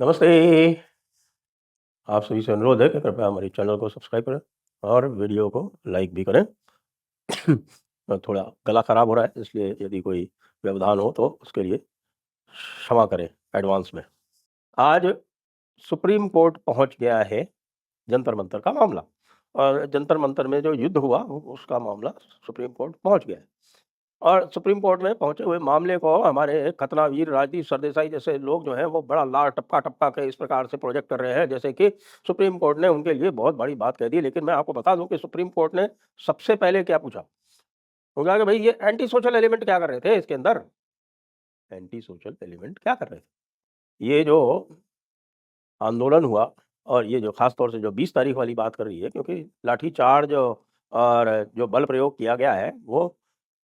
नमस्ते। आप सभी से अनुरोध है कि कृपया हमारे चैनल को सब्सक्राइब करें और वीडियो को लाइक भी करें। थोड़ा गला खराब हो रहा है, इसलिए यदि कोई व्यवधान हो तो उसके लिए क्षमा करें एडवांस में। आज सुप्रीम कोर्ट पहुंच गया है जंतर मंतर का मामला, और जंतर मंतर में जो युद्ध हुआ उसका मामला सुप्रीम कोर्ट पहुंच गया है। और सुप्रीम कोर्ट में पहुंचे हुए मामले को हमारे खतनावीर राजदीप सरदेसाई जैसे लोग जो हैं वो बड़ा लाल टपका के इस प्रकार से प्रोजेक्ट कर रहे हैं जैसे कि सुप्रीम कोर्ट ने उनके लिए बहुत बड़ी बात कह दी। लेकिन मैं आपको बता दूं कि सुप्रीम कोर्ट ने सबसे पहले क्या पूछा। वो कहा कि भाई ये एंटी सोशल एलिमेंट क्या कर रहे थे इसके अंदर। एंटी सोशल एलिमेंट क्या कर रहे थे, ये जो आंदोलन हुआ, और ये जो खास तौर से जो 20 तारीख वाली बात कर रही है, क्योंकि लाठीचार्ज और जो बल प्रयोग किया गया है वो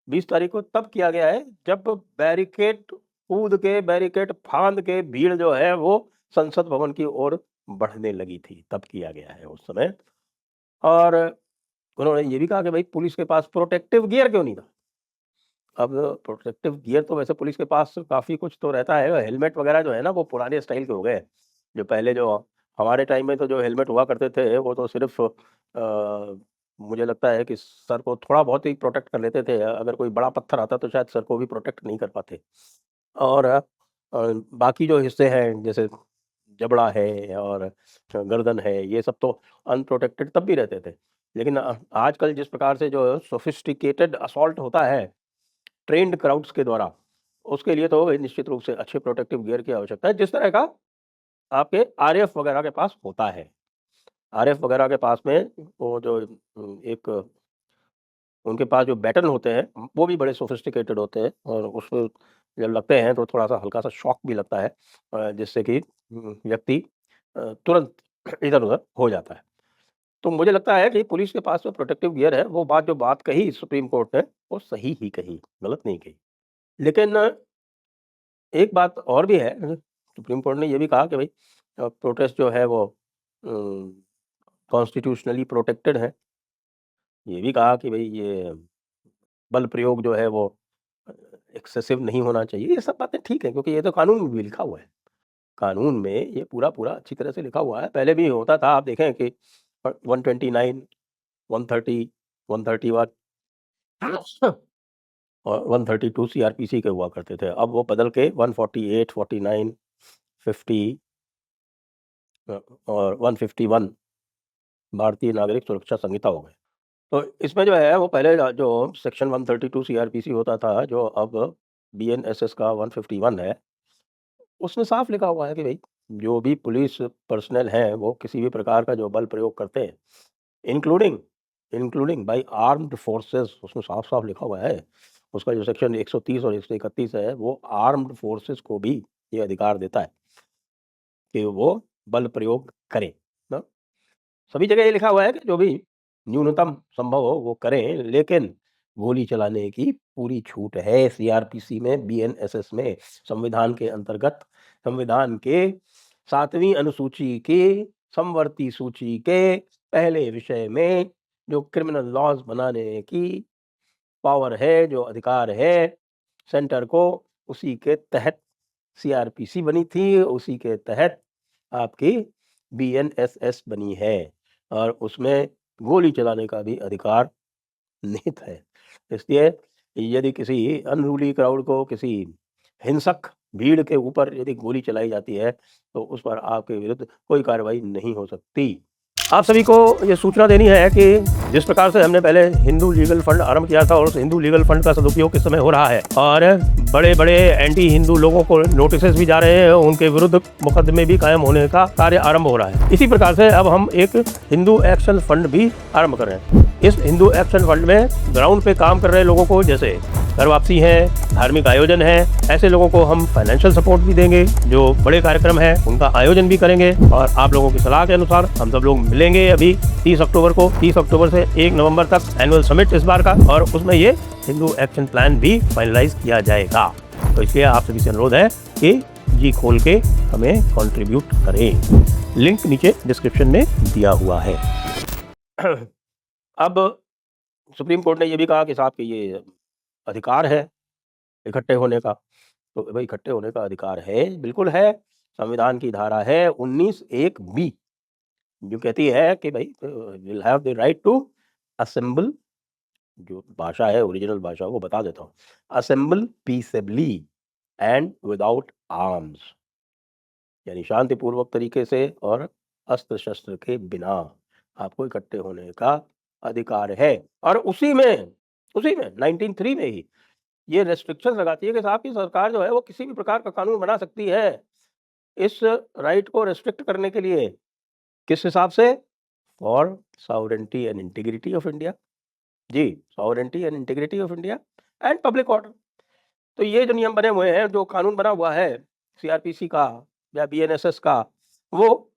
20 तारीख को तब किया गया है जब बैरिकेड कूद के, बैरिकेड फांद के भीड़ जो है वो संसद भवन की ओर बढ़ने लगी थी, तब किया गया है उस समय। और उन्होंने ये भी कहा कि भाई पुलिस के पास प्रोटेक्टिव गियर क्यों नहीं था। अब प्रोटेक्टिव गियर तो वैसे पुलिस के पास काफ़ी कुछ तो रहता है, हेलमेट वगैरह जो है ना वो पुराने स्टाइल के हो गए। जो पहले जो हमारे टाइम में तो जो हेलमेट हुआ करते थे वो तो सिर्फ़ मुझे लगता है कि सर को थोड़ा बहुत ही प्रोटेक्ट कर लेते थे, अगर कोई बड़ा पत्थर आता तो शायद सर को भी प्रोटेक्ट नहीं कर पाते। और बाकी जो हिस्से हैं जैसे जबड़ा है और गर्दन है, ये सब तो अनप्रोटेक्टेड तब भी रहते थे। लेकिन आजकल जिस प्रकार से जो सोफिस्टिकेटेड असॉल्ट होता है ट्रेन्ड क्राउड्स के द्वारा, उसके लिए तो निश्चित रूप से अच्छे प्रोटेक्टिव गियर की आवश्यकता है, जिस तरह का आपके आरएएफ वगैरह के पास होता है। आरएएफ वगैरह के पास में वो जो एक उनके पास जो बैटन होते हैं, वो भी बड़े सोफिस्टिकेटेड होते हैं, और उसमें जब लगते हैं तो थोड़ा-सा हल्का-सा शॉक भी लगता है, जिससे कि व्यक्ति तुरंत इधर-उधर हो जाता है। तो मुझे लगता है कि पुलिस के पास जो प्रोटेक्टिव गियर है, वो बात जो बात कही सुप्रीम कोर्ट ने, वो सही ही कही, गलत नहीं कही। लेकिन एक बात और भी है, सुप्रीम कोर्ट ने ये भी कहा कि भई प्रोटेस्ट जो है वो कॉन्स्टिट्यूशनली प्रोटेक्टेड है। ये भी कहा कि भई ये बल प्रयोग जो है वो अ, एक्सेसिव नहीं होना चाहिए। ये सब बातें ठीक है, क्योंकि ये तो कानून में भी लिखा हुआ है। कानून में ये पूरा-पूरा अच्छी तरह से लिखा हुआ है। पहले भी होता था, आप देखें कि 129, 130, 131 और 132 सीआरपीसी के हुआ करते थे। अब वो बदल के 148, 49, 50 और 151 भारतीय नागरिक सुरक्षा संहिता हो गए। तो इसमें जो है वो पहले जो सेक्शन 132 सीआरपीसी होता था, जो अब बीएनएसएस का 151 है, उसमें साफ लिखा हुआ है कि भई जो भी पुलिस पर्सनल हैं वो किसी भी प्रकार का जो बल प्रयोग करते हैं, including including by armed forces, उसमें साफ-साफ लिखा हुआ है। उसका जो सेक्शन 130 और 131 है, वो आर्म्ड फोर्सेस को भी ये अधिकार देता है कि वो बल प्रयोग करें। ना? सभी जगह ये लिखा हुआ है कि जो भी न्यूनतम संभव हो वो करें, लेकिन गोली चलाने की पूरी छूट है सीआरपीसी में, बीएनएसएस में। संविधान के अंतर्गत, संविधान के 7वीं अनुसूची के समवर्ती सूची के पहले विषय में जो क्रिमिनल लॉज़ बनाने की पावर है, जो अधिकार है सेंटर को, उसी के तहत सीआरपीसी बनी थी, उसी के तहत आपकी बीएनएसएस बनी है, और उसमें गोली चलाने का भी अधिकार निहित है। इसलिए यदि किसी अनरूली क्राउड को, किसी हिंसक भीड़ के ऊपर यदि गोली चलाई जाती है, तो उस पर आपके विरुद्ध कोई कार्रवाई नहीं हो सकती। आप सभी को ये सूचना देनी है कि जिस प्रकार से हमने पहले हिंदू लीगल फंड आरंभ किया था, और उस हिंदू लीगल फंड का सदुपयोग इस समय हो रहा है, और बड़े-बड़े एंटी हिंदू लोगों को नोटिसेस भी जा रहे हैं, उनके विरुद्ध मुकदमे भी कायम होने का कार्य आरंभ हो रहा है। इसी प्रकार से अब हम एक हिंदू एक्शन फंड भी आरंभ कर रहे हैं। इस हिंदू एक्शन फंड में ग्राउंड पे काम कर रहे लोगों को, जैसे घर वापसी है, धार्मिक आयोजन है, ऐसे लोगों को हम फाइनेंशियल सपोर्ट भी देंगे। जो बड़े कार्यक्रम है उनका आयोजन भी करेंगे, और आप लोगों की सलाह के अनुसार हम सब लोग मिलेंगे अभी 30 अक्टूबर को। 30 अक्टूबर से 1 नवंबर तक एनुअल समिट इस बार का, और उसमें ये हिंदू एक्शन प्लान भी फाइनलाइज किया जाएगा। तो इसलिए आप सभी से अनुरोध है कि जी खोल के हमें कंट्रीब्यूट करें। लिंक नीचे डिस्क्रिप्शन में दिया हुआ है। अब सुप्रीम कोर्ट ने ये भी कहा कि साहब कि ये अधिकार है इकट्ठे होने का। तो भाई इकट्ठे होने का अधिकार है, बिल्कुल है। संविधान की धारा है 19(1)(b), जो कहती है कि भाई will have the right to assemble, जो भाषा है ओरिजिनल भाषा वो बता देता हूँ, assemble peaceably and without arms, यानी शांतिपूर्वक तरीके से और अस्त्र शस्त्र के बिना आपको इकट्ठे होने का अधिकार है। और उसी में 1903 में ही ये रेस्ट्रिक्शंस लगाती है कि साहब की सरकार जो है वो किसी भी प्रकार का कानून बना सकती है इस राइट को रेस्ट्रिक्ट करने के लिए। किस हिसाब से? For sovereignty and integrity of India. जी, sovereignty and integrity of India and public order. तो ये जो नियम बने हुए हैं, जो कानून बना हुआ है सीआरपीसी का या बीएनएसएस का, वो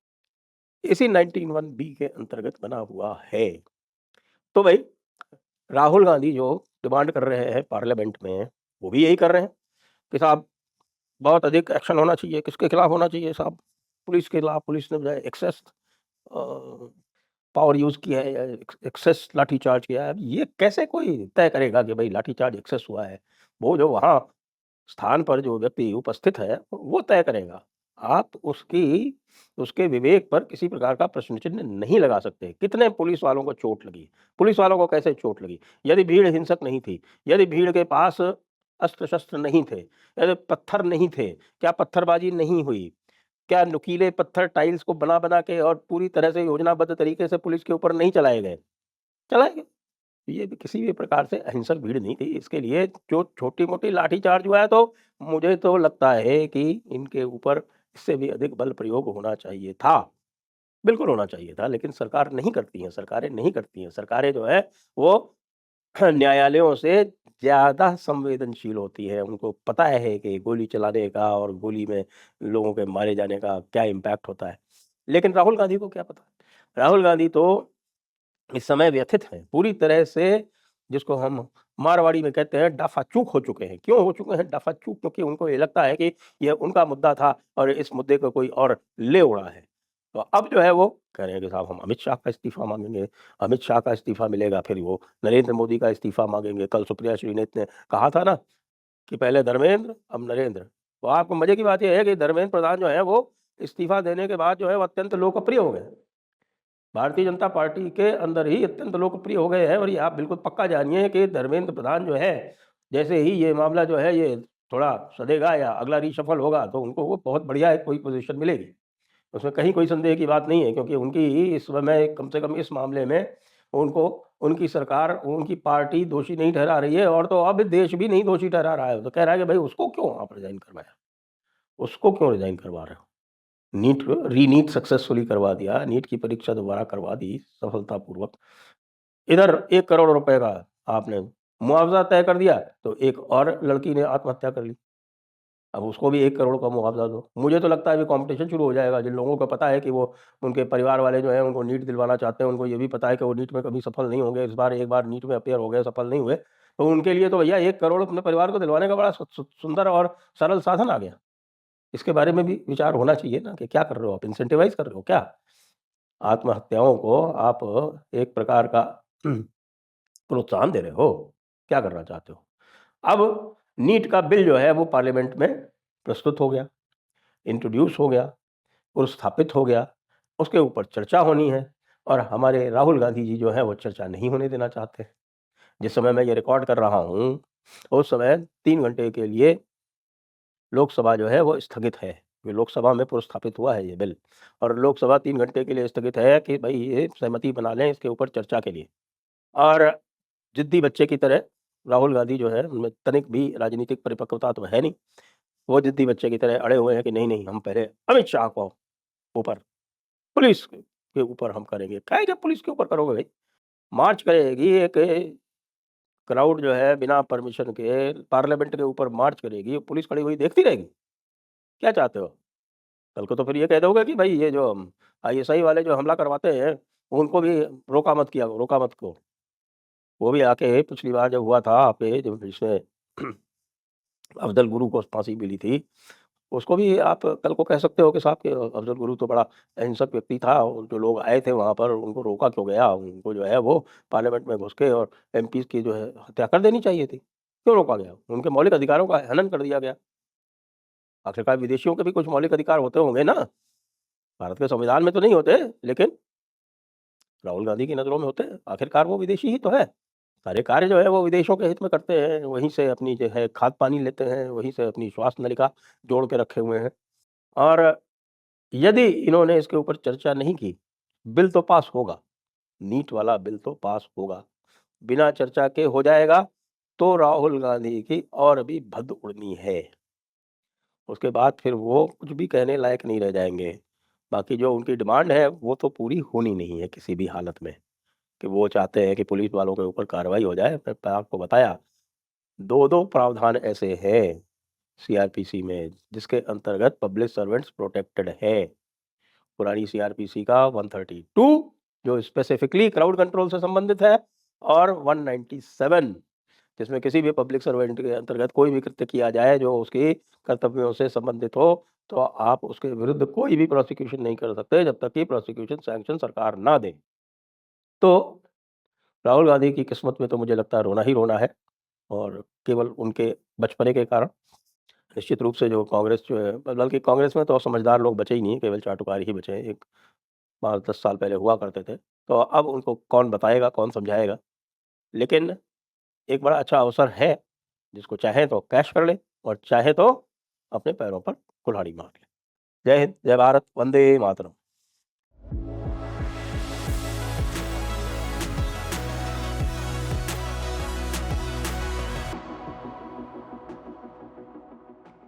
इसी 19(1)(b) के अंतर्गत बना हुआ है। तो भाई राहुल गांधी जो डिमांड कर रहे हैं पार्लियामेंट में, वो भी यही कर रहे हैं कि साहब बहुत अधिक एक्शन होना चाहिए। किसके खिलाफ होना चाहिए साहब? पुलिस के खिलाफ। पुलिस ने जो है एक्सेस पावर यूज़ किया है या एक्सेस लाठीचार्ज किया है। अब ये कैसे कोई तय करेगा कि भाई लाठीचार्ज एक्सेस हुआ है? वो जो वहाँ स्थान पर जो व्यक्ति उपस्थित है, वो तय करेगा। आप उसके विवेक पर किसी प्रकार का प्रश्न चिन्ह नहीं लगा सकते। कितने पुलिस वालों को चोट लगी? पुलिस वालों को कैसे चोट लगी? यदि भीड़ हिंसक नहीं थी, यदि भीड़ के पास अस्त्र-शस्त्र नहीं थे, यदि पत्थर नहीं थे, क्या पत्थरबाजी नहीं हुई? क्या नुकीले पत्थर टाइल्स को बना-बना के और पूरी तरह से योजनाबद्ध तरीके से पुलिस के ऊपर नहीं चलाए गए? चलाए गए। ये भी किसी भी प्रकार से अहिंसक भीड़ नहीं थी। इसके लिए जो छोटी-मोटी लाठीचार्ज हुआ है, तो मुझे तो लगता है कि इनके ऊपर इससे भी अधिक बल प्रयोग होना चाहिए था। बिल्कुल होना चाहिए था, लेकिन सरकार नहीं करती हैं, सरकारें नहीं करती हैं। सरकारें जो है वो न्यायालयों से ज़्यादा संवेदनशील होती है। उनको पता है कि गोली चलाने का और गोली में लोगों के मारे जाने का क्या इम्पैक्ट होता है। लेकिन राहुल गांधी को क्या पता? राहुल गांधी तो इस समय व्यथित हैं, पूरी तरह से जिसको हम मारवाड़ी में कहते हैं डाफाचूक हो चुके हैं। क्यों हो चुके हैं डाफाचूक? क्योंकि उनको ये लगता है कि ये उनका मुद्दा था और इस मुद्दे को कोई और ले उड़ा है। तो अब जो है वो कह रहे हैं कि साहब हम अमित शाह का इस्तीफ़ा माँगेंगे, अमित शाह का इस्तीफ़ा मिलेगा, फिर वो नरेंद्र मोदी का इस्तीफ़ा माँगेंगे। कल सुप्रिया श्रीनेत ने कहा था ना कि पहले धर्मेंद्र, अब नरेंद्र। तो आपको मज़े की बात ये है कि धर्मेंद्र प्रधान जो है वो इस्तीफ़ा देने के बाद जो है वो अत्यंत लोकप्रिय हो गए। भारतीय जनता पार्टी के अंदर ही अत्यंत लोकप्रिय हो गए हैं और ये आप बिल्कुल पक्का जानिए कि धर्मेंद्र प्रधान जो है, जैसे ही ये मामला जो है ये थोड़ा सधेगा या अगला रीशफ़ल होगा, तो उनको वो बहुत बढ़िया एक कोई पोज़ीशन मिलेगी। उसमें कहीं कोई संदेह की बात नहीं है, क्योंकि उनकी इस समय कम से कम इस मामले में उनको उनकी सरकार, उनकी पार्टी दोषी नहीं ठहरा रही है, और तो अब देश भी नहीं दोषी ठहरा रहा है। तो कह रहा है कि भाई उसको क्यों आप रिज़ाइन करवाया? उसको क्यों रिज़ाइन करवा रहे हो? नीट रीनीट सक्सेसफुली करवा दिया, नीट की परीक्षा दोबारा करवा दी सफलतापूर्वक। इधर 1 करोड़ रुपए का आपने मुआवज़ा तय कर दिया, तो एक और लड़की ने आत्महत्या कर ली। अब उसको भी 1 करोड़ का मुआवज़ा दो। मुझे तो लगता है अभी कॉम्पिटिशन शुरू हो जाएगा। जिन लोगों को पता है कि वो उनके परिवार वाले जो हैं उनको नीट दिलवाना चाहते हैं, उनको ये भी पता है कि वो नीट में कभी सफल नहीं होंगे। इस बार एक बार नीट में अपीयर हो गए, सफल नहीं हुए, तो उनके लिए तो भैया 1 करोड़ अपने परिवार को दिलवाने का बड़ा सुंदर और सरल साधन आ गया। इसके बारे में भी विचार होना चाहिए ना कि क्या कर रहे हो आप? इंसेंटिवाइज़ कर रहे हो क्या? आत्महत्याओं को आप एक प्रकार का प्रोत्साहन दे रहे हो? क्या करना चाहते हो? अब नीट का बिल जो है वो पार्लियामेंट में प्रस्तुत हो गया, इंट्रोड्यूस हो गया, पुरस्थापित हो गया, उसके ऊपर चर्चा होनी है, और हमारे राहुल गांधी जी जो हैं वो चर्चा नहीं होने देना चाहते। जिस समय मैं ये रिकॉर्ड कर रहा हूँ, उस समय 3 घंटे के लिए लोकसभा जो है वो स्थगित है। ये लोकसभा में पुरस्थापित हुआ है ये बिल, और लोकसभा 3 घंटे के लिए स्थगित है कि भई ये सहमति बना लें इसके ऊपर चर्चा के लिए। और ज़िद्दी बच्चे की तरह राहुल गांधी जो है, उनमें तनिक भी राजनीतिक परिपक्वता तो है नहीं। वो ज़िद्दी बच्चे की तरह अड़े हुए हैं कि नहीं, हम पहले अमित शाह को ऊपर, पुलिस के ऊपर हम करेंगे। काहे के पुलिस के ऊपर करोगे भई? मार्च करेगी एक क्राउड जो है बिना परमिशन के पार्लियामेंट के ऊपर मार्च करेगी, पुलिस खड़ी हुई देखती रहेगी? क्या चाहते हो? कल को तो फिर ये कह दोगे कि भाई ये जो आईएसआई वाले जो हमला करवाते हैं, उनको भी रोका मत को। वो भी आके पिछली बार जब हुआ था आपके जो जिसमें अफज़ल गुरु को फांसी मिली थी, उसको भी आप कल को कह सकते हो कि साहब कि अफज़ल गुरु तो बड़ा अहिंसक व्यक्ति था, और जो लोग आए थे वहाँ पर उनको रोका क्यों गया? उनको जो है वो पार्लियामेंट में घुस के और एमपीज़ की जो है हत्या कर देनी चाहिए थी। क्यों रोका गया? उनके मौलिक अधिकारों का हनन कर दिया गया। आखिरकार विदेशियों के भी कुछ मौलिक अधिकार होते होंगे ना? भारत के संविधान में तो नहीं होते, लेकिन राहुल गांधी की नज़रों में होते हैं। आखिरकार वो विदेशी ही तो है। सारे कार्य जो है वो विदेशों के हित में करते हैं, वहीं से अपनी जो है खाद-पानी लेते हैं, वहीं से अपनी स्वास्थ्य नलिका जोड़ के रखे हुए हैं। और यदि इन्होंने इसके ऊपर चर्चा नहीं की, बिल तो पास होगा, नीट वाला बिल तो पास होगा। बिना चर्चा के हो जाएगा, तो राहुल गांधी की और भी भद्द उड़नी है। उसके बाद फिर वो कुछ भी कहने लायक नहीं रह जाएँगे। बाकी जो उनकी डिमांड है, वो तो पूरी होनी नहीं है किसी भी हालत में, कि वो चाहते हैं कि पुलिस वालों के ऊपर कार्रवाई हो जाए। मैं आपको बताया, 2-2 प्रावधान ऐसे हैं सीआरपीसी में, जिसके अंतर्गत पब्लिक सर्वेंट्स प्रोटेक्टेड है। पुरानी सीआरपीसी का 132 जो स्पेसिफिकली क्राउड कंट्रोल से संबंधित है, और 197 जिसमें किसी भी पब्लिक सर्वेंट के अंतर्गत कोई भी कृत्य किया जाए जो उसके कर्तव्यों से संबंधित हो, तो आप उसके विरुद्ध कोई भी प्रोसिक्यूशन नहीं कर सकते जब तक कि प्रोसिक्यूशन सैंक्शन सरकार ना दे। तो राहुल गांधी की किस्मत में तो मुझे लगता है रोना ही रोना है, और केवल उनके बचपने के कारण। निश्चित रूप से जो कांग्रेस जो है, बल्कि कांग्रेस में तो समझदार लोग बचे ही नहीं, केवल चाटुकार ही बचे हैं। एक 5-10 साल पहले हुआ करते थे। तो अब उनको कौन बताएगा, कौन समझाएगा? लेकिन एक बड़ा अच्छा अवसर है, जिसको चाहे तो कैश कर ले और चाहे तो अपने पैरों पर कुल्हाड़ी मार ले। जय हिंद, जय भारत, वंदे मातरम।